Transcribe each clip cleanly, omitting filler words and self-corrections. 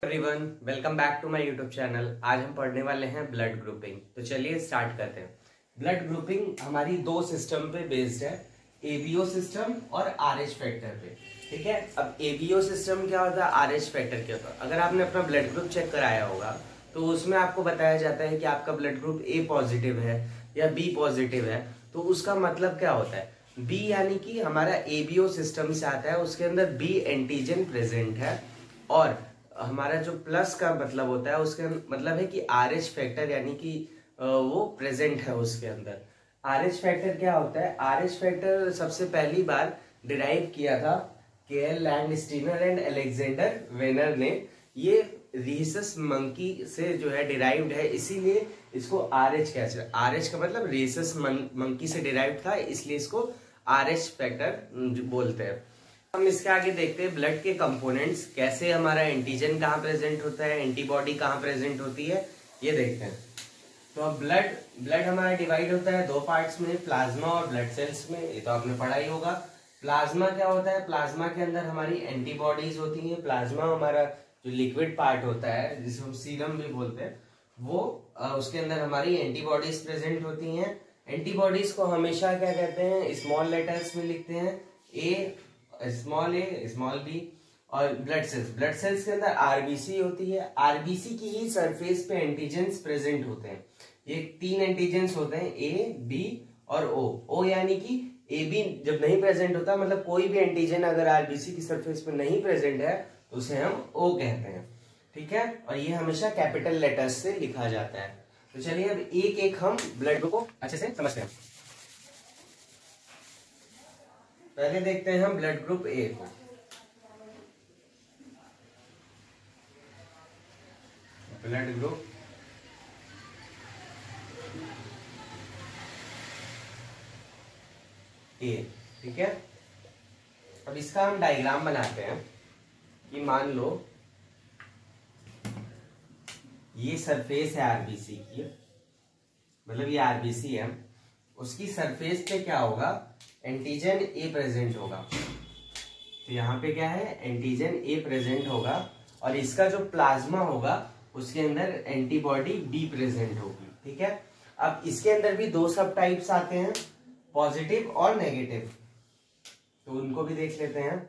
Everyone, welcome back to my YouTube channel. आज हम पढ़ने वाले हैं ब्लड ग्रुपिंग। तो चलिए स्टार्ट करते हैं। ब्लड ग्रुपिंग हमारी दो सिस्टम पे बेस्ड है, एबीओ सिस्टम और आरएच फैक्टर पे। ठीक है, अब एबीओ सिस्टम क्या होता है, आरएच फैक्टर क्या होता है। अगर आपने अपना ब्लड ग्रुप चेक कराया होगा तो उसमें आपको बताया जाता है कि आपका ब्लड ग्रुप ए पॉजिटिव है या बी पॉजिटिव है। तो उसका मतलब क्या होता है, बी यानी कि हमारा एबीओ सिस्टम से आता है, उसके अंदर बी एंटीजन प्रेजेंट है। और हमारा जो प्लस का मतलब होता है, उसके मतलब है कि आरएच फैक्टर यानी कि वो प्रेजेंट है उसके अंदर। आरएच फैक्टर क्या होता है, आरएच फैक्टर सबसे पहली बार डिराइव किया था KL Landsteiner and Alexander Vanern ने। ये रीसस मंकी से जो है डिराइव्ड है, इसीलिए इसको आरएच कहते हैं। आरएच का मतलब रीसस मंकी से डिराइव्ड था, इसलिए इसको आरएच फैक्टर बोलते हैं। हम इसके आगे देखते हैं ब्लड के कंपोनेंट्स, कैसे हमारा एंटीजन कहाँ प्रेजेंट होता है, एंटीबॉडी कहाँ प्रेजेंट होती है, ये देखते हैं। तो अब ब्लड हमारा डिवाइड होता है दो पार्ट्स में, प्लाज्मा और ब्लड सेल्स में। ये तो आपने पढ़ा ही होगा। प्लाज्मा क्या होता है, प्लाज्मा के अंदर हमारी एंटीबॉडीज होती है। प्लाज्मा हमारा जो लिक्विड पार्ट होता है, जिसे हम सीरम भी बोलते हैं, वो उसके अंदर हमारी एंटीबॉडीज प्रेजेंट होती हैं। एंटीबॉडीज को हमेशा क्या कहते हैं, स्मॉल लेटर्स में लिखते हैं, स्मॉल ए स्मॉल बी। और ब्लड सेल्स के अंदर आरबीसी होती है। आरबीसी की ही सरफेस पे एंटीजेंस प्रेजेंट होते हैं। ये तीन एंटीजेंस होते हैं, ए बी और ओ। ओ यानी कि ए बी जब नहीं प्रेजेंट होता, मतलब कोई भी एंटीजन अगर आरबीसी की सरफेस पे नहीं प्रेजेंट है तो उसे हम ओ कहते हैं। ठीक है, और ये हमेशा कैपिटल लेटर्स से लिखा जाता है। तो चलिए अब एक एक हम ब्लड ग्रुप को अच्छे से समझते हैं। पहले देखते हैं हम ब्लड ग्रुप ए को। ब्लड ग्रुप ए, ठीक है। अब इसका हम डायग्राम बनाते हैं कि मान लो ये सरफेस है आरबीसी की, मतलब ये आरबीसी है, उसकी सरफेस पे क्या होगा, एंटीजन ए प्रेजेंट होगा। तो यहाँ पे क्या है, एंटीजन ए प्रेजेंट होगा, और इसका जो प्लाज्मा होगा उसके अंदर एंटीबॉडी बी प्रेजेंट होगी। ठीक है, अब इसके अंदर भी दो सब टाइप्स आते हैं, पॉजिटिव और नेगेटिव। तो उनको भी देख लेते हैं।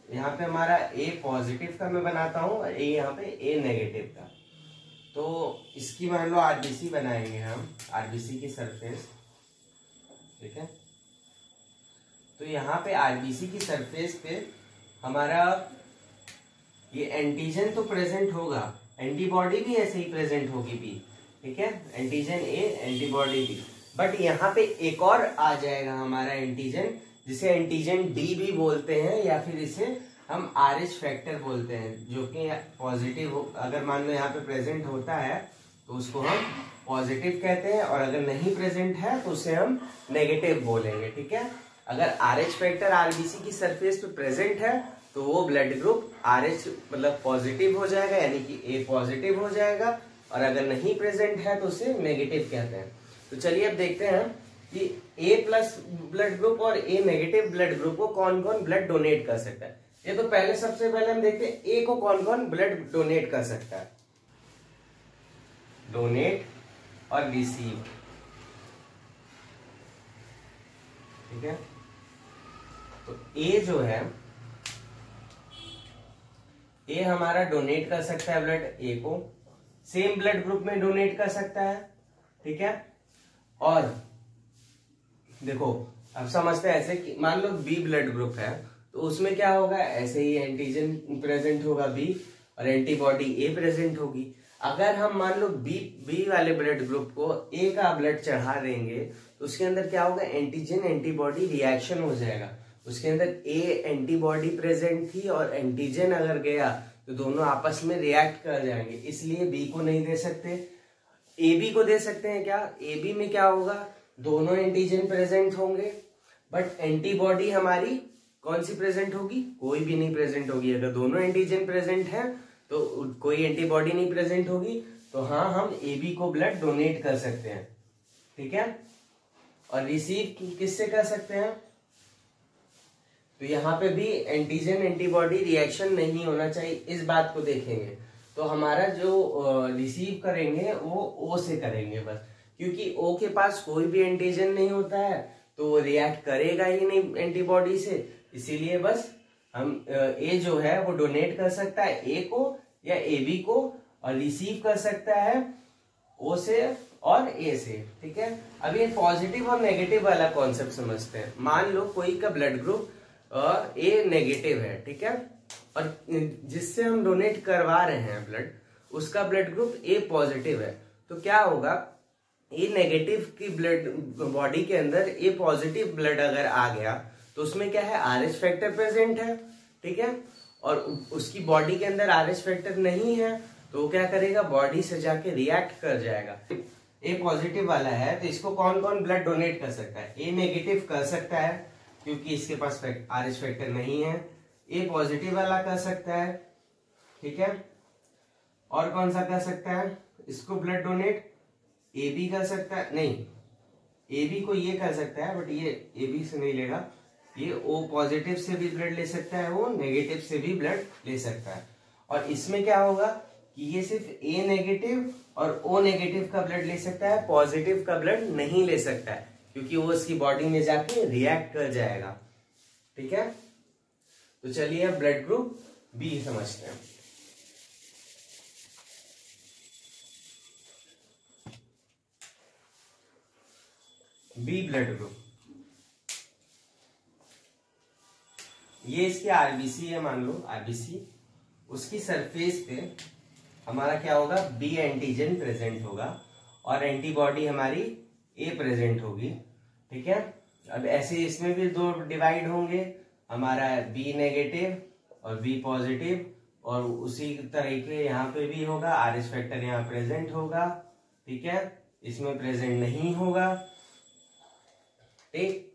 यहाँ पे हमारा ए पॉजिटिव का मैं बनाता हूं और ए यहाँ पे ए नेगेटिव का। तो इसकी मान लो आरबीसी बनाएंगे हम, आरबीसी की सरफेस। ठीक है, तो यहाँ पे आरबीसी की सरफेस पे हमारा ये एंटीजन तो प्रेजेंट होगा, एंटीबॉडी भी ऐसे ही प्रेजेंट होगी बी। ठीक है, antigen A antibody B. But यहाँ पे एक और आ जाएगा हमारा एंटीजन, जिसे एंटीजन डी भी बोलते हैं, या फिर इसे हम आरएच फैक्टर बोलते हैं, जो कि पॉजिटिव हो। अगर मान लो यहाँ पे प्रेजेंट होता है तो उसको हम पॉजिटिव कहते हैं, और अगर नहीं प्रेजेंट है तो उसे हम नेगेटिव बोलेंगे। ठीक है, अगर आरएच फैक्टर आरबीसी की सरफेस पे प्रेजेंट है तो वो ब्लड ग्रुप आरएच मतलब पॉजिटिव हो जाएगा, यानी कि ए पॉजिटिव हो जाएगा, और अगर नहीं प्रेजेंट है तो उसे नेगेटिव कहते हैं। तो चलिए अब देखते हैं कि ए प्लस ब्लड ग्रुप और ए नेगेटिव ब्लड ग्रुप को कौन कौन ब्लड डोनेट कर सकता है। ये तो पहले सबसे पहले हम देखते हैं ए को कौन कौन ब्लड डोनेट कर सकता है। डोनेट और रिसीव, ठीक है। तो ए जो है, ए हमारा डोनेट कर सकता है ब्लड, ए को सेम ब्लड ग्रुप में डोनेट कर सकता है। ठीक है, और देखो अब समझते हैं ऐसे कि मान लो बी ब्लड ग्रुप है, तो उसमें क्या होगा, ऐसे ही एंटीजन प्रेजेंट होगा बी, और एंटीबॉडी ए प्रेजेंट होगी। अगर हम मान लो बी वाले ब्लड ग्रुप को ए का ब्लड चढ़ा देंगे तो उसके अंदर क्या होगा, एंटीजन एंटीबॉडी रिएक्शन हो जाएगा। उसके अंदर ए एंटीबॉडी प्रेजेंट थी और एंटीजन अगर गया तो दोनों आपस में रिएक्ट कर जाएंगे, इसलिए बी को नहीं दे सकते। ए बी को दे सकते हैं क्या, ए बी में क्या होगा, दोनों एंटीजन प्रेजेंट होंगे, बट एंटीबॉडी हमारी कौन सी प्रेजेंट होगी, कोई भी नहीं प्रेजेंट होगी। अगर दोनों एंटीजन प्रेजेंट है तो कोई एंटीबॉडी नहीं प्रेजेंट होगी, तो हाँ हम ए बी को ब्लड डोनेट कर सकते हैं। ठीक है, और रिसीव किससे कर सकते हैं, तो यहाँ पे भी एंटीजन एंटीबॉडी रिएक्शन नहीं होना चाहिए, इस बात को देखेंगे। तो हमारा जो रिसीव करेंगे वो ओ से करेंगे बस, क्योंकि ओ के पास कोई भी एंटीजन नहीं होता है तो वो रिएक्ट करेगा ही नहीं एंटीबॉडी से। इसीलिए बस हम ए जो है वो डोनेट कर सकता है ए को या ए बी को, और रिसीव कर सकता है ओ से और ए से। ठीक है, अब ये पॉजिटिव और नेगेटिव वाला कॉन्सेप्ट समझते हैं। मान लो कोई का ब्लड ग्रुप ए नेगेटिव है, ठीक है, और जिससे हम डोनेट करवा रहे हैं ब्लड, उसका ब्लड ग्रुप ए पॉजिटिव है, तो क्या होगा, ए नेगेटिव की ब्लड बॉडी के अंदर ए पॉजिटिव ब्लड अगर आ गया तो उसमें क्या है, आरएच फैक्टर प्रेजेंट है। ठीक है, और उसकी बॉडी के अंदर आरएच फैक्टर नहीं है तो वो क्या करेगा, बॉडी से जाके रिएक्ट कर जाएगा। ए पॉजिटिव वाला है तो इसको कौन कौन ब्लड डोनेट कर सकता है, ए नेगेटिव कर सकता है क्योंकि इसके पास आरएच फैक्टर नहीं है, ए पॉजिटिव वाला कर सकता है, ठीक है, और कौन सा कर सकता है इसको ब्लड डोनेट, ए बी कर सकता है, नहीं ए बी को ये कर सकता है बट ये ए बी से नहीं लेगा, ये ओ पॉजिटिव से भी ब्लड ले सकता है, वो नेगेटिव से भी ब्लड ले सकता है। और इसमें क्या होगा कि ये सिर्फ ए नेगेटिव और ओ नेगेटिव का ब्लड ले सकता है, पॉजिटिव का ब्लड नहीं ले सकता है क्योंकि वो उसकी बॉडी में जाके रिएक्ट कर जाएगा। ठीक है, तो चलिए अब ब्लड ग्रुप बी समझते हैं। बी ब्लड ग्रुप, ये इसकी आरबीसी है, मान लो आरबीसी, उसकी सरफेस पे हमारा क्या होगा, बी एंटीजन प्रेजेंट होगा और एंटीबॉडी हमारी ए प्रेजेंट होगी। ठीक है, अब ऐसे इसमें भी दो डिवाइड होंगे, हमारा बी नेगेटिव और बी पॉजिटिव, और उसी तरीके यहाँ पे भी होगा, आरएच फैक्टर यहाँ प्रेजेंट होगा। ठीक है, इसमें प्रेजेंट नहीं होगा। ठीक,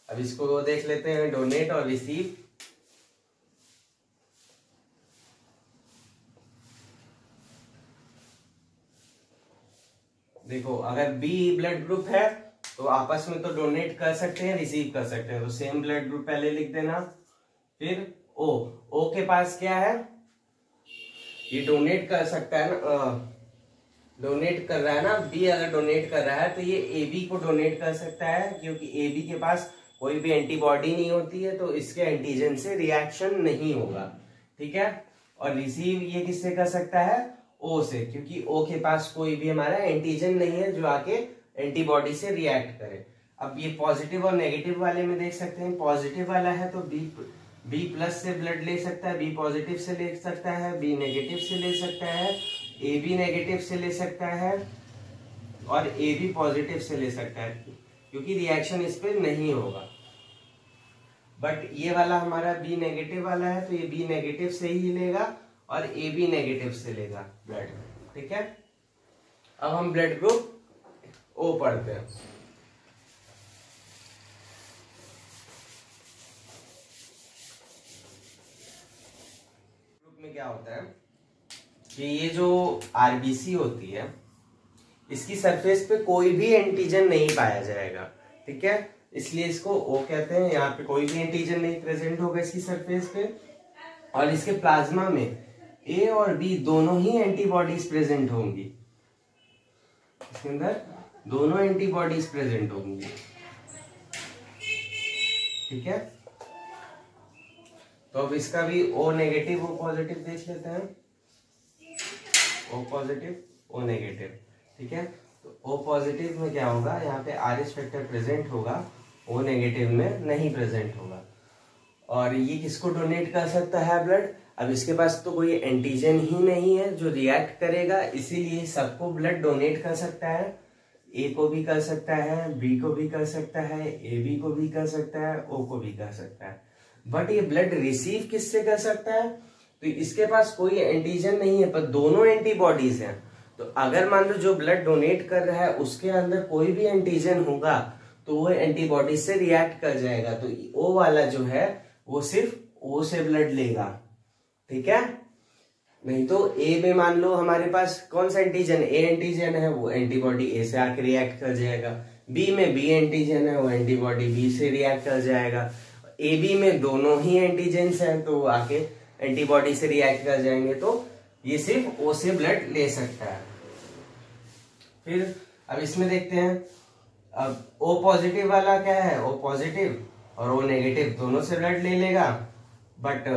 अब इसको देख लेते हैं डोनेट और रिसीव। देखो अगर बी ब्लड ग्रुप है तो आपस में तो डोनेट कर सकते हैं, रिसीव कर सकते हैं, तो सेम ब्लड ग्रुप पहले लिख देना। फिर ओ, ओ के पास क्या है, ये डोनेट कर सकता है ना, डोनेट कर रहा है ना, बी अगर डोनेट कर रहा है तो ये ए बी को डोनेट कर सकता है क्योंकि ए बी के पास कोई भी एंटीबॉडी नहीं होती है तो इसके एंटीजन से रिएक्शन नहीं होगा। ठीक है, और रिसीव ये किससे कर सकता है, ओ से, क्योंकि ओ के पास कोई भी हमारा एंटीजन नहीं है जो आके एंटीबॉडी से रिएक्ट करे। अब ये पॉजिटिव और नेगेटिव वाले में देख सकते हैं, पॉजिटिव वाला है तो बी प्लस से ब्लड ले सकता है, बी पॉजिटिव से ले सकता है, बी नेगेटिव से ले सकता है, ए बी नेगेटिव से ले सकता है और ए बी पॉजिटिव से ले सकता है क्योंकि रिएक्शन इस पे नहीं होगा। बट ये वाला हमारा बी नेगेटिव वाला है तो ये बी नेगेटिव से ही लेगा और ए बी नेगेटिव से लेगा ब्लड। ठीक है, अब हम ब्लड ग्रुप ओ पढ़ते हैं। ग्रुप में क्या होता है कि ये जो आरबीसी होती है इसकी सरफेस पे कोई भी एंटीजन नहीं पाया जाएगा। ठीक है, इसलिए इसको ओ कहते हैं। यहाँ पे कोई भी एंटीजन नहीं प्रेजेंट होगा इसकी सरफेस पे, और इसके प्लाज्मा में ए और बी दोनों ही एंटीबॉडीज प्रेजेंट होंगी, इसके अंदर दोनों एंटीबॉडीज प्रेजेंट होंगी। ठीक है, तो अब इसका भी ओ नेगेटिव ओ पॉजिटिव देख लेते हैं, ओ पॉजिटिव ओ नेगेटिव। ठीक है, तो ओ पॉजिटिव में क्या होगा, यहाँ पे आरएच फैक्टर प्रेजेंट होगा, ओ नेगेटिव में नहीं प्रेजेंट होगा। और ये किसको डोनेट कर सकता है ब्लड, अब इसके पास तो कोई एंटीजन ही नहीं है जो रिएक्ट करेगा, इसीलिए सबको ब्लड डोनेट कर सकता है। ए को भी कर सकता है, बी को भी कर सकता है, ए बी को भी कर सकता है, ओ को भी कर सकता है। बट ये ब्लड रिसीव किससे कर सकता है, तो इसके पास कोई एंटीजन नहीं है पर दोनों एंटीबॉडीज हैं। तो अगर मान लो जो ब्लड डोनेट कर रहा है उसके अंदर कोई भी एंटीजन होगा तो वो एंटीबॉडी से रिएक्ट कर जाएगा, तो ओ वाला जो है वो सिर्फ ओ से ब्लड लेगा। ठीक है, नहीं तो ए में मान लो हमारे पास कौन सा एंटीजन, ए एंटीजन है, वो एंटीबॉडी ए से आके रिएक्ट कर जाएगा। बी में बी एंटीजन है, वो एंटीबॉडी बी से रिएक्ट कर जाएगा। ए बी में दोनों ही एंटीजेंस हैं तो आके एंटीबॉडी से रिएक्ट कर जाएंगे, तो ये सिर्फ ओ से ब्लड ले सकता है। फिर अब इसमें देखते हैं, अब ओ पॉजिटिव वाला क्या है, ओ पॉजिटिव और ओ नेगेटिव दोनों से ब्लड ले लेगा, बट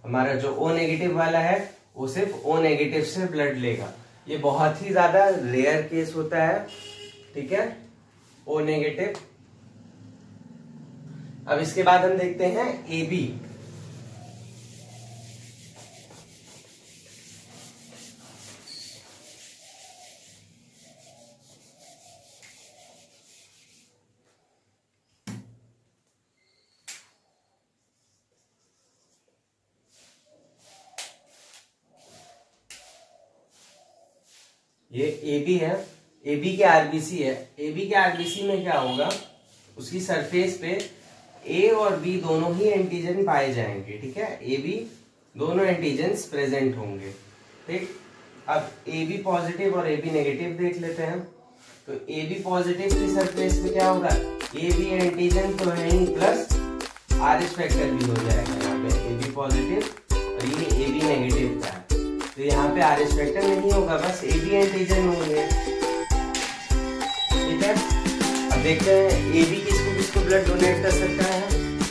हमारा जो ओ नेगेटिव वाला है वो सिर्फ ओ नेगेटिव से ब्लड लेगा। ये बहुत ही ज्यादा रेयर केस होता है, ठीक है, ओ नेगेटिव। अब इसके बाद हम देखते हैं ए बी। ये ए बी है, ए बी के आरबीसी है। ए बी के आरबीसी में क्या होगा, उसकी सरफेस पे ए और बी दोनों ही एंटीजन पाए जाएंगे, ठीक है, ए बी दोनों एंटीजन्स प्रेजेंट होंगे, ठीक। अब ए बी पॉजिटिव और ए बी नेगेटिव देख लेते हैं। तो ए बी पॉजिटिव की सरफेस पे क्या होगा, ए बी एंटीजन तो है ही, प्लस आर एच फैक्टर भी हो जाएगा यहाँ पे, ए बी पॉजिटिव और ये ए बी नेगेटिव का है, तो यहाँ पे आर एच फैक्टर नहीं होगा, बस ए बी एंटीजन होंगे, ठीक है। अब देखते हैं ए बी किसको ब्लड डोनेट कर सकता है।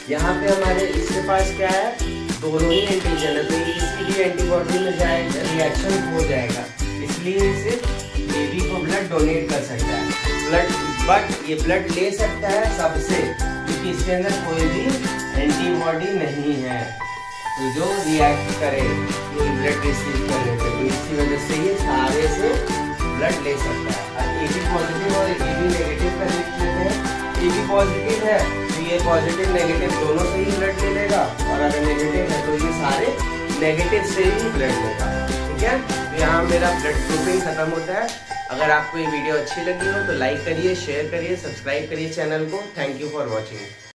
यहाँ पे हमारे इसके पास क्या है, दोनों ही एंटीजन है, तो ये किसी भी एंटीबॉडी में जाएगा, रिएक्शन हो जाएगा, इसलिए सिर्फ ए बी को ब्लड डोनेट कर सकता है ब्लड, बट ये ब्लड ले सकता है सबसे, क्योंकि इसके अंदर कोई भी एंटीबॉडी नहीं है तो जो रिएक्ट करे ये ब्लड रिसीव करने से, तो इसी वजह से ये सारे से ब्लड ले सकता है। अब ए बी पॉजिटिव और ए बी नेगेटिव का देख लेते हैं। ए बी पॉजिटिव है तो ये पॉजिटिव नेगेटिव दोनों से ही ब्लड ले लेगा, और अगर नेगेटिव है तो ये सारे नेगेटिव से ही ब्लड लेगा, ठीक है। तो यहाँ मेरा ब्लड ग्रुपिंग खत्म होता है। अगर आपको ये वीडियो अच्छी लगी हो तो लाइक करिए, शेयर करिए, सब्सक्राइब करिए चैनल को। Thank you for watching.